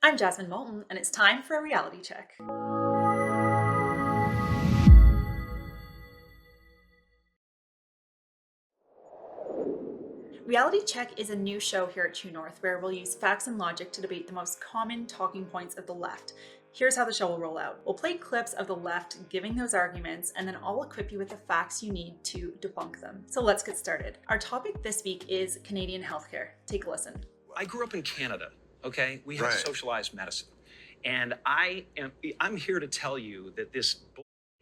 I'm Jasmine Moulton, and it's time for a reality check. Reality Check is a new show here at True North where we'll use facts and logic to debate the most common talking points of the left. Here's how the show will roll out. We'll play clips of the left giving those arguments, and then I'll equip you with the facts you need to debunk them. So let's get started. Our topic this week is Canadian healthcare. Take a listen. I grew up in Canada, okay? We have socialized medicine. And I'm here to tell you that this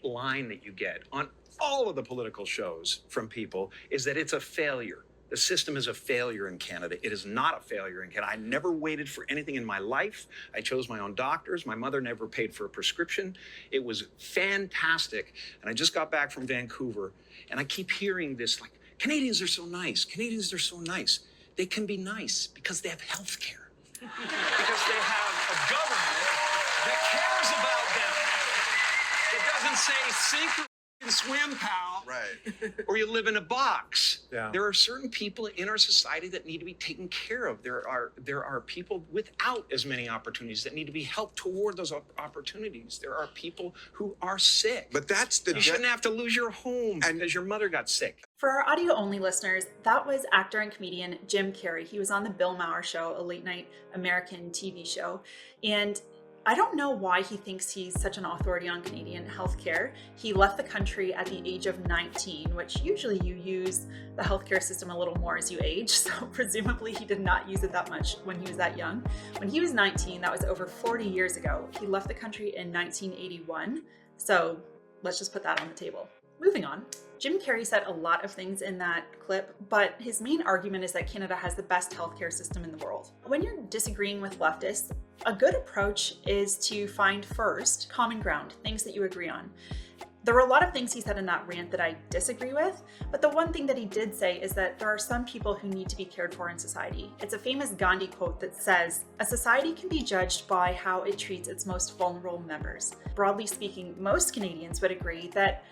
line that you get on all of the political shows from people is that it's a failure. The system is a failure in Canada. It is not a failure in Canada. I never waited for anything in my life. I chose my own doctors. My mother never paid for a prescription. It was fantastic. And I just got back from Vancouver, and I keep hearing this, like, Canadians are so nice. Canadians are so nice. They can be nice because they have health care. Because they have a government that cares about them. It doesn't say sink or swim, pal. Right. Or you live in a box. Yeah. There are certain people in our society that need to be taken care of. There are people without as many opportunities that need to be helped toward those opportunities. There are people who are sick. But that's the... You shouldn't have to lose your home because your mother got sick. For our audio-only listeners, that was actor and comedian Jim Carrey. He was on the Bill Maher Show, a late-night American TV show. And I don't know why he thinks he's such an authority on Canadian healthcare. He left the country at the age of 19, which usually you use the healthcare system a little more as you age. So presumably he did not use it that much when he was that young. When he was 19, that was over 40 years ago. He left the country in 1981. So let's just put that on the table. Moving on. Jim Carrey said a lot of things in that clip, but his main argument is that Canada has the best healthcare system in the world. When you're disagreeing with leftists, a good approach is to find first common ground, things that you agree on. There were a lot of things he said in that rant that I disagree with, but the one thing that he did say is that there are some people who need to be cared for in society. It's a famous Gandhi quote that says, "A society can be judged by how it treats its most vulnerable members." Broadly speaking, most Canadians would agree that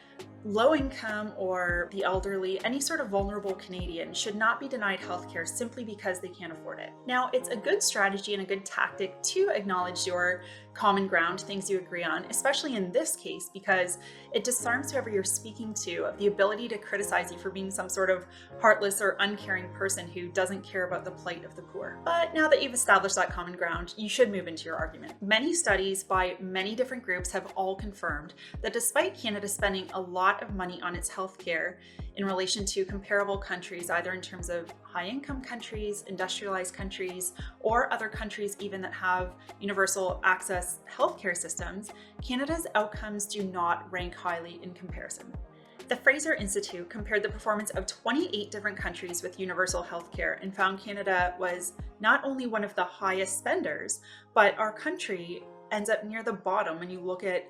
low income or the elderly, any sort of vulnerable Canadian should not be denied healthcare simply because they can't afford it. Now, it's a good strategy and a good tactic to acknowledge your common ground, things you agree on, especially in this case, because it disarms whoever you're speaking to of the ability to criticize you for being some sort of heartless or uncaring person who doesn't care about the plight of the poor. But now that you've established that common ground, you should move into your argument. Many studies by many different groups have all confirmed that despite Canada spending a lot of money on its healthcare in relation to comparable countries, either in terms of high-income countries, industrialized countries, or other countries even that have universal access healthcare systems, Canada's outcomes do not rank highly in comparison. The Fraser Institute compared the performance of 28 different countries with universal healthcare and found Canada was not only one of the highest spenders, but our country ends up near the bottom when you look at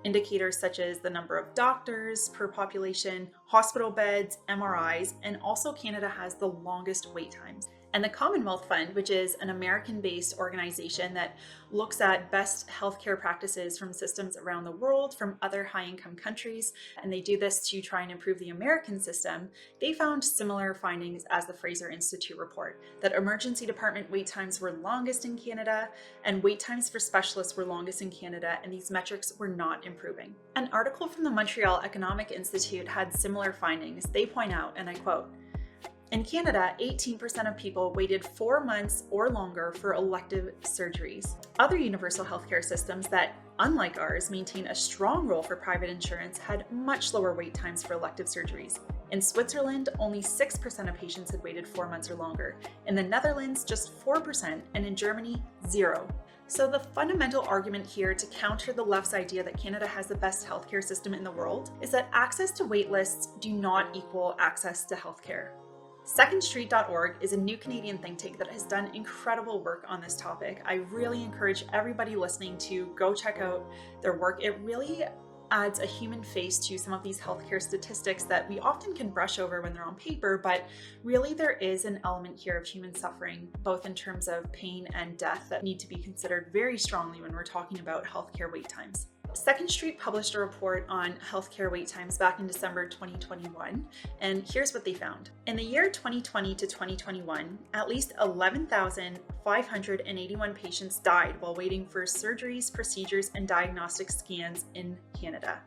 indicators such as the number of doctors per population, hospital beds, MRIs, and also Canada has the longest wait times. And the Commonwealth Fund, which is an American-based organization that looks at best healthcare practices from systems around the world, from other high-income countries, and they do this to try and improve the American system, they found similar findings as the Fraser Institute report, that emergency department wait times were longest in Canada, and wait times for specialists were longest in Canada, and these metrics were not improving. An article from the Montreal Economic Institute had similar findings. They point out, and I quote, "In Canada, 18% of people waited 4 months or longer for elective surgeries. Other universal healthcare systems that, unlike ours, maintain a strong role for private insurance had much lower wait times for elective surgeries. In Switzerland, only 6% of patients had waited 4 months or longer. In the Netherlands, just 4%, and in Germany, 0%. So the fundamental argument here to counter the left's idea that Canada has the best healthcare system in the world is that access to wait lists do not equal access to healthcare. Secondstreet.org is a new Canadian think tank that has done incredible work on this topic. I really encourage everybody listening to go check out their work. It really adds a human face to some of these healthcare statistics that we often can brush over when they're on paper, but really there is an element here of human suffering, both in terms of pain and death, that need to be considered very strongly when we're talking about healthcare wait times. Second Street published a report on healthcare wait times back in December 2021, and here's what they found. In the year 2020 to 2021, at least 11,581 patients died while waiting for surgeries, procedures, and diagnostic scans in Canada.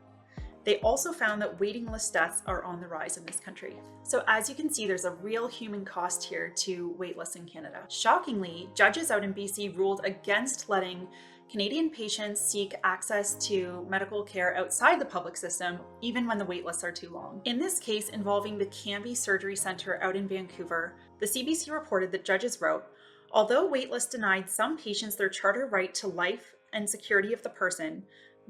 They also found that waiting list deaths are on the rise in this country. So as you can see, there's a real human cost here to waitlists in Canada. Shockingly, judges out in BC ruled against letting Canadian patients seek access to medical care outside the public system, even when the waitlists are too long. In this case involving the Cambie Surgery Centre out in Vancouver, the CBC reported that judges wrote, although waitlists denied some patients their charter right to life and security of the person,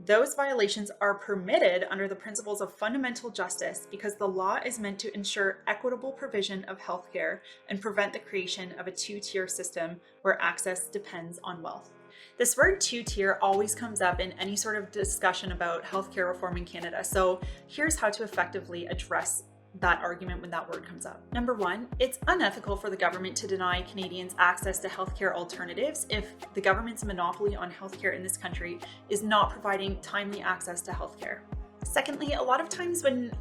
those violations are permitted under the principles of fundamental justice because the law is meant to ensure equitable provision of healthcare and prevent the creation of a two-tier system where access depends on wealth. This word two-tier always comes up in any sort of discussion about healthcare reform in Canada, so here's how to effectively address that argument when that word comes up. Number one, it's unethical for the government to deny Canadians access to healthcare alternatives if the government's monopoly on healthcare in this country is not providing timely access to healthcare. Secondly, a lot of times when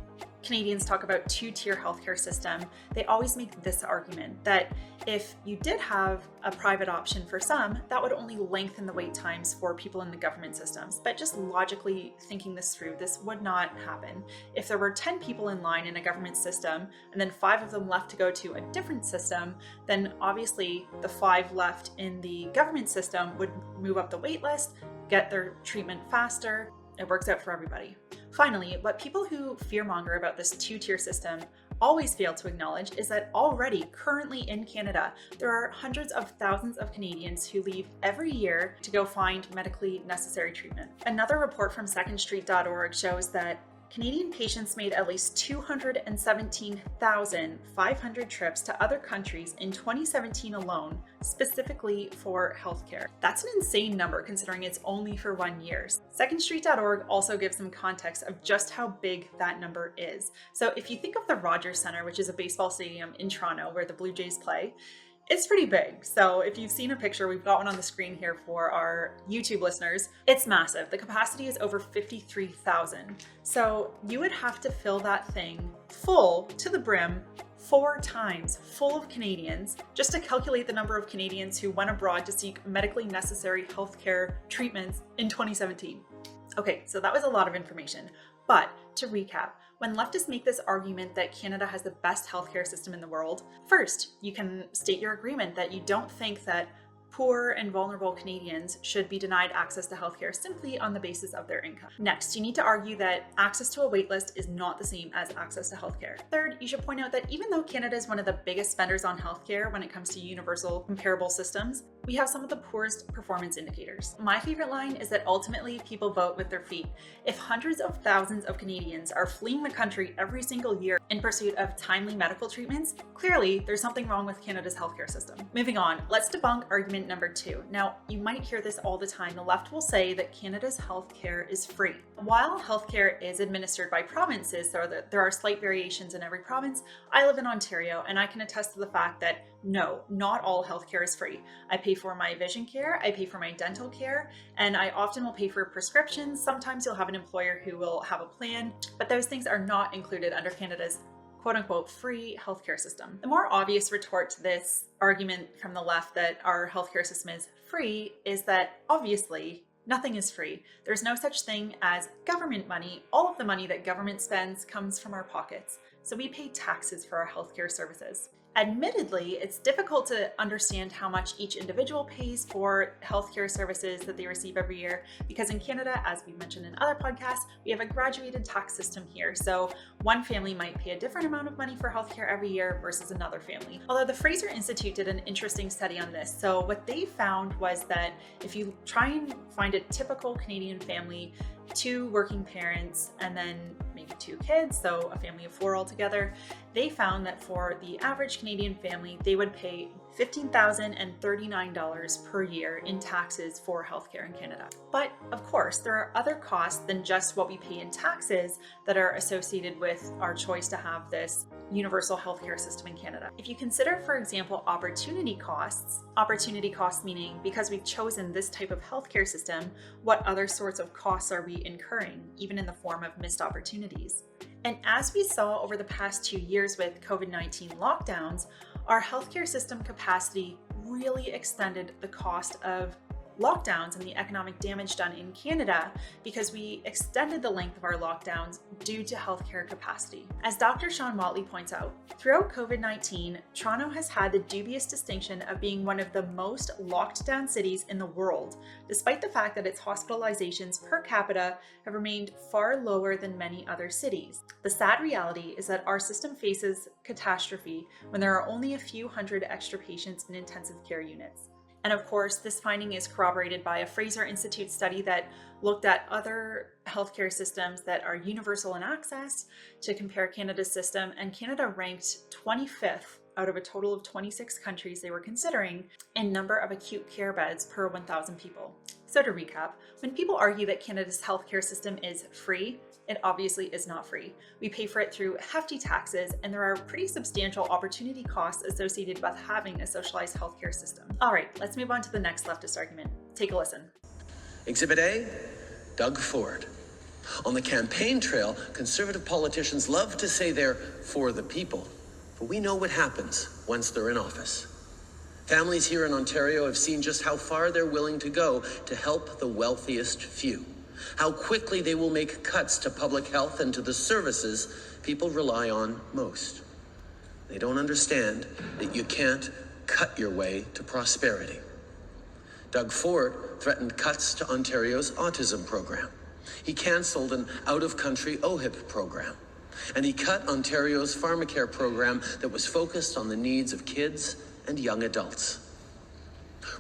Canadians talk about two-tier healthcare system, they always make this argument that if you did have a private option for some, that would only lengthen the wait times for people in the government systems. But just logically thinking this through, this would not happen. If there were 10 people in line in a government system and then 5 of them left to go to a different system, then obviously the 5 left in the government system would move up the wait list, get their treatment faster. It works out for everybody. Finally, what people who fearmonger about this two-tier system always fail to acknowledge is that already, currently in Canada, there are hundreds of thousands of Canadians who leave every year to go find medically necessary treatment. Another report from secondstreet.org shows that Canadian patients made at least 217,500 trips to other countries in 2017 alone, specifically for healthcare. That's an insane number considering it's only for 1 year. Secondstreet.org also gives some context of just how big that number is. So if you think of the Rogers Centre, which is a baseball stadium in Toronto where the Blue Jays play, it's pretty big. So if you've seen a picture, we've got one on the screen here for our YouTube listeners. It's massive. The capacity is over 53,000. So you would have to fill that thing full to the brim 4 times full of Canadians just to calculate the number of Canadians who went abroad to seek medically necessary healthcare treatments in 2017. Okay, so that was a lot of information. But to recap, when leftists make this argument that Canada has the best healthcare system in the world, first, you can state your agreement that you don't think that poor and vulnerable Canadians should be denied access to healthcare simply on the basis of their income. Next, you need to argue that access to a waitlist is not the same as access to healthcare. Third, you should point out that even though Canada is one of the biggest spenders on healthcare when it comes to universal comparable systems, we have some of the poorest performance indicators. My favorite line is that ultimately people vote with their feet. If hundreds of thousands of Canadians are fleeing the country every single year in pursuit of timely medical treatments, clearly there's something wrong with Canada's healthcare system. Moving on, let's debunk argument number 2. Now, you might hear this all the time. The left will say that Canada's healthcare is free. While healthcare is administered by provinces, there are slight variations in every province. I live in Ontario and I can attest to the fact that no, not all healthcare is free. I pay for my vision care, I pay for my dental care, and I often will pay for prescriptions. Sometimes you'll have an employer who will have a plan, but those things are not included under Canada's quote-unquote free healthcare system. The more obvious retort to this argument from the left that our healthcare system is free is that obviously nothing is free. There's no such thing as government money. All of the money that government spends comes from our pockets. So we pay taxes for our healthcare services. Admittedly, it's difficult to understand how much each individual pays for healthcare services that they receive every year because in Canada, as we mentioned in other podcasts, we have a graduated tax system here. So one family might pay a different amount of money for healthcare every year versus another family. Although the Fraser Institute did an interesting study on this. So what they found was that if you try and find a typical Canadian family, 2 working parents, and then maybe 2 kids, so a family of 4 altogether, they found that for the average Canadian family, they would pay $15,039 per year in taxes for healthcare in Canada. But of course, there are other costs than just what we pay in taxes that are associated with our choice to have this universal healthcare system in Canada. If you consider, for example, opportunity costs meaning because we've chosen this type of healthcare system, what other sorts of costs are we incurring, even in the form of missed opportunities? And as we saw over the past 2 years with COVID-19 lockdowns, our healthcare system capacity really extended the cost of lockdowns and the economic damage done in Canada because we extended the length of our lockdowns due to healthcare capacity. As Dr. Sean Watley points out, throughout COVID-19, Toronto has had the dubious distinction of being one of the most locked down cities in the world, despite the fact that its hospitalizations per capita have remained far lower than many other cities. The sad reality is that our system faces catastrophe when there are only a few hundred extra patients in intensive care units. And of course, this finding is corroborated by a Fraser Institute study that looked at other healthcare systems that are universal in access to compare Canada's system, and Canada ranked 25th out of a total of 26 countries they were considering in number of acute care beds per 1,000 people. So to recap, when people argue that Canada's healthcare system is free, it obviously is not free. We pay for it through hefty taxes, and there are pretty substantial opportunity costs associated with having a socialized healthcare system. All right, let's move on to the next leftist argument. Take a listen. Exhibit A, Doug Ford. On the campaign trail, Conservative politicians love to say they're for the people, but we know what happens once they're in office. Families here in Ontario have seen just how far they're willing to go to help the wealthiest few. How quickly they will make cuts to public health and to the services people rely on most. They don't understand that you can't cut your way to prosperity. Doug Ford threatened cuts to Ontario's autism program. He cancelled an out-of-country OHIP program. And he cut Ontario's pharmacare program that was focused on the needs of kids and young adults.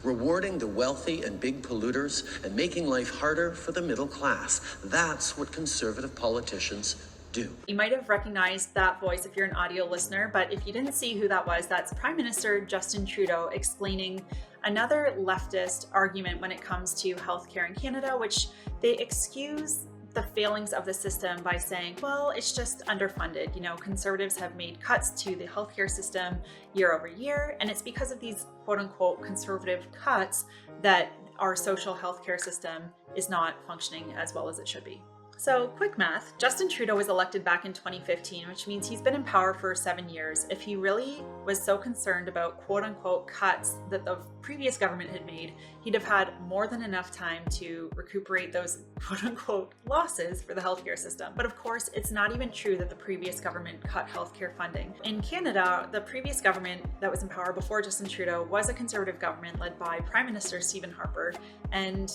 Rewarding the wealthy and big polluters and making life harder for the middle class. That's what Conservative politicians do. You might have recognized that voice if you're an audio listener, but if you didn't see who that was, that's Prime Minister Justin Trudeau explaining another leftist argument when it comes to healthcare in Canada, which they excuse the failings of the system by saying, well, it's just underfunded. You know, Conservatives have made cuts to the healthcare system year over year, and it's because of these quote unquote conservative cuts that our social healthcare system is not functioning as well as it should be. So quick math, Justin Trudeau was elected back in 2015, which means he's been in power for 7 years. If he really was so concerned about quote unquote cuts that the previous government had made, he'd have had more than enough time to recuperate those quote unquote losses for the healthcare system. But of course, it's not even true that the previous government cut healthcare funding. In Canada, the previous government that was in power before Justin Trudeau was a Conservative government led by Prime Minister Stephen Harper, and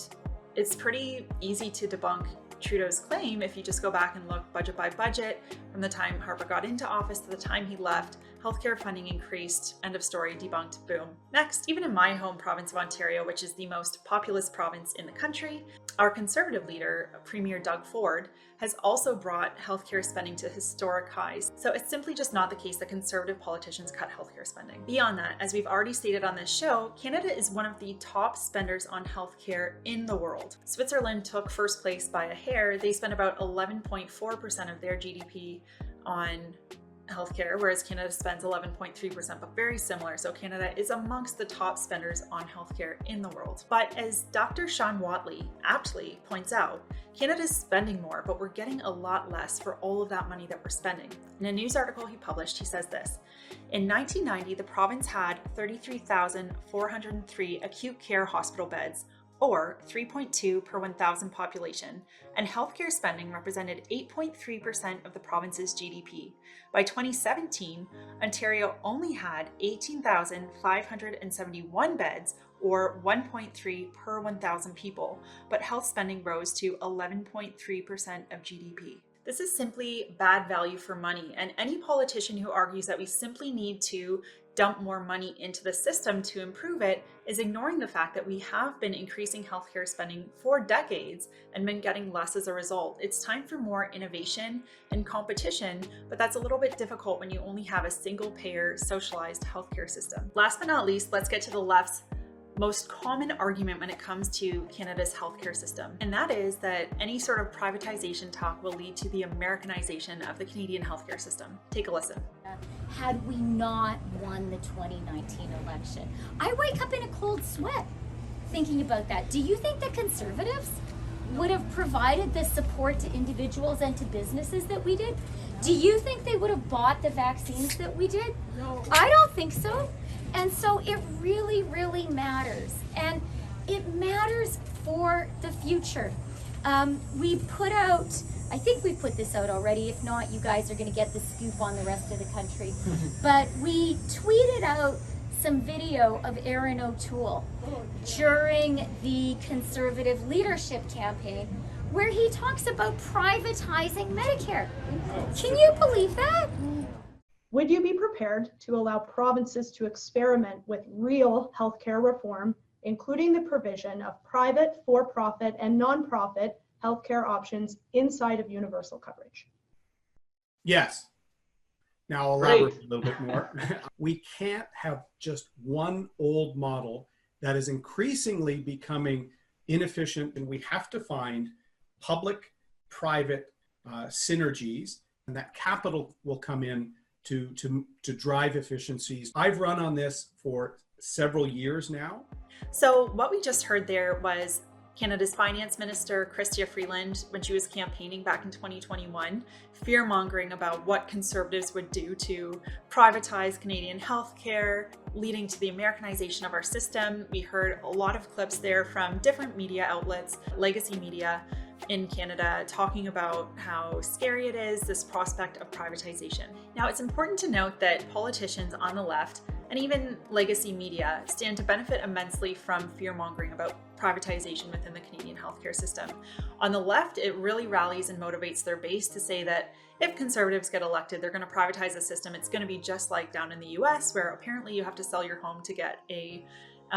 it's pretty easy to debunk Trudeau's claim if you just go back and look budget by budget from the time Harper got into office to the time he left. Healthcare funding increased. End of story. Debunked. Boom. Next, even in my home province of Ontario, which is the most populous province in the country, our Conservative leader, Premier Doug Ford, has also brought healthcare spending to historic highs. So it's simply just not the case that Conservative politicians cut healthcare spending. Beyond that, as we've already stated on this show, Canada is one of the top spenders on healthcare in the world. Switzerland took first place by a hair. They spend about 11.4% of their GDP on healthcare, whereas Canada spends 11.3%, but very similar. So Canada is amongst the top spenders on healthcare in the world. But as Dr. Sean Watley aptly points out, Canada's spending more, but we're getting a lot less for all of that money that we're spending. In a news article he published, he says this: in 1990, the province had 33,403 acute care hospital beds, or 3.2 per 1,000 population, and healthcare spending represented 8.3% of the province's GDP. By 2017, Ontario only had 18,571 beds, or 1.3 per 1,000 people, but health spending rose to 11.3% of GDP. This is simply bad value for money, and any politician who argues that we simply need to dump more money into the system to improve it is ignoring the fact that we have been increasing healthcare spending for decades and been getting less as a result. It's time for more innovation and competition, but that's a little bit difficult when you only have a single payer socialized healthcare system. Last but not least, let's get to the left's most common argument when it comes to Canada's healthcare system, and that is that any sort of privatization talk will lead to the Americanization of the Canadian healthcare system. Take a listen. Had we not won the 2019 election, I wake up in a cold sweat thinking about that. Do you think the Conservatives would have provided the support to individuals and to businesses that we did? Do you think they would have bought the vaccines that we did? No. I don't think so. And so it really, really matters. And it matters for the future. We put out, I think we put this out already. If not, you guys are going to get the scoop on the rest of the country. But we tweeted out some video of Erin O'Toole during the Conservative leadership campaign where he talks about privatizing Medicare. Can you believe that? Would you be prepared to allow provinces to experiment with real healthcare reform, including the provision of private, for-profit, and non-profit healthcare options inside of universal coverage? Yes. Now I'll elaborate a little bit more. We can't have just one old model that is increasingly becoming inefficient, and we have to find public-private synergies, and that capital will come in to drive efficiencies. I've run on this for several years now. So what we just heard there was Canada's Finance Minister, Chrystia Freeland, when she was campaigning back in 2021, fear-mongering about what Conservatives would do to privatize Canadian healthcare, leading to the Americanization of our system. We heard a lot of clips there from different media outlets, legacy media in Canada, talking about how scary it is, this prospect of privatization. Now, it's important to note that politicians on the left and even legacy media stand to benefit immensely from fear-mongering about privatization within the Canadian healthcare system. On the left, it really rallies and motivates their base to say that if Conservatives get elected, they're going to privatize the system. It's going to be just like down in the US, where apparently you have to sell your home to get a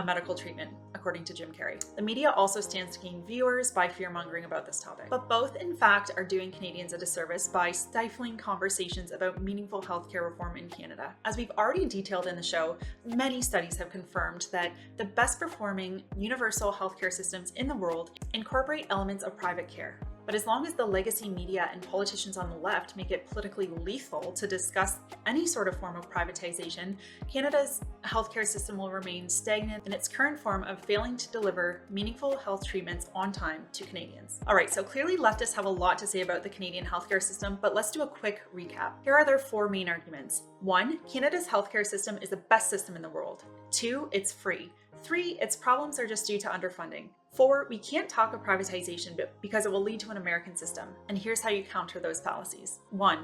medical treatment, according to Jim Carrey. The media also stands to gain viewers by fear-mongering about this topic. But both, in fact, are doing Canadians a disservice by stifling conversations about meaningful healthcare reform in Canada. As we've already detailed in the show, many studies have confirmed that the best performing universal healthcare systems in the world incorporate elements of private care. But as long as the legacy media and politicians on the left make it politically lethal to discuss any sort of form of privatization, Canada's healthcare system will remain stagnant in its current form of failing to deliver meaningful health treatments on time to Canadians. All right, so clearly leftists have a lot to say about the Canadian healthcare system, but let's do a quick recap. Here are their four main arguments. 1, Canada's healthcare system is the best system in the world. 2, it's free. 3, its problems are just due to underfunding. 4, we can't talk of privatization because it will lead to an American system. And here's how you counter those fallacies. 1,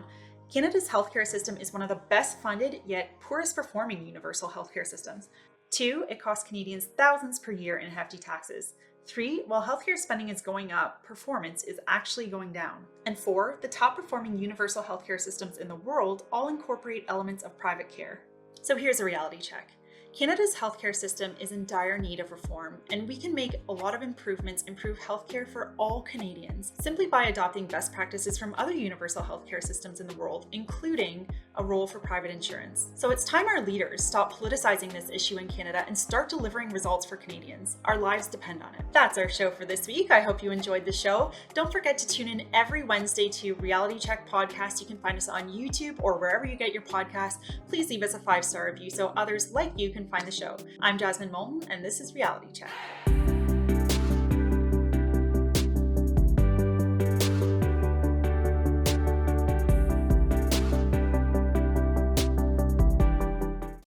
Canada's healthcare system is one of the best funded yet poorest performing universal healthcare systems. 2, it costs Canadians thousands per year in hefty taxes. 3, while healthcare spending is going up, performance is actually going down. And 4, the top performing universal healthcare systems in the world all incorporate elements of private care. So here's a reality check. Canada's healthcare system is in dire need of reform, and we can make a lot of improvements improve healthcare for all Canadians simply by adopting best practices from other universal healthcare systems in the world, including a role for private insurance. So it's time our leaders stop politicizing this issue in Canada and start delivering results for Canadians. Our lives depend on it. That's our show for this week. I hope you enjoyed the show. Don't forget to tune in every Wednesday to Reality Check Podcast. You can find us on YouTube or wherever you get your podcasts. Please leave us a 5-star review so others like you can find the show. I'm Jasmine Moulton, and this is Reality Check.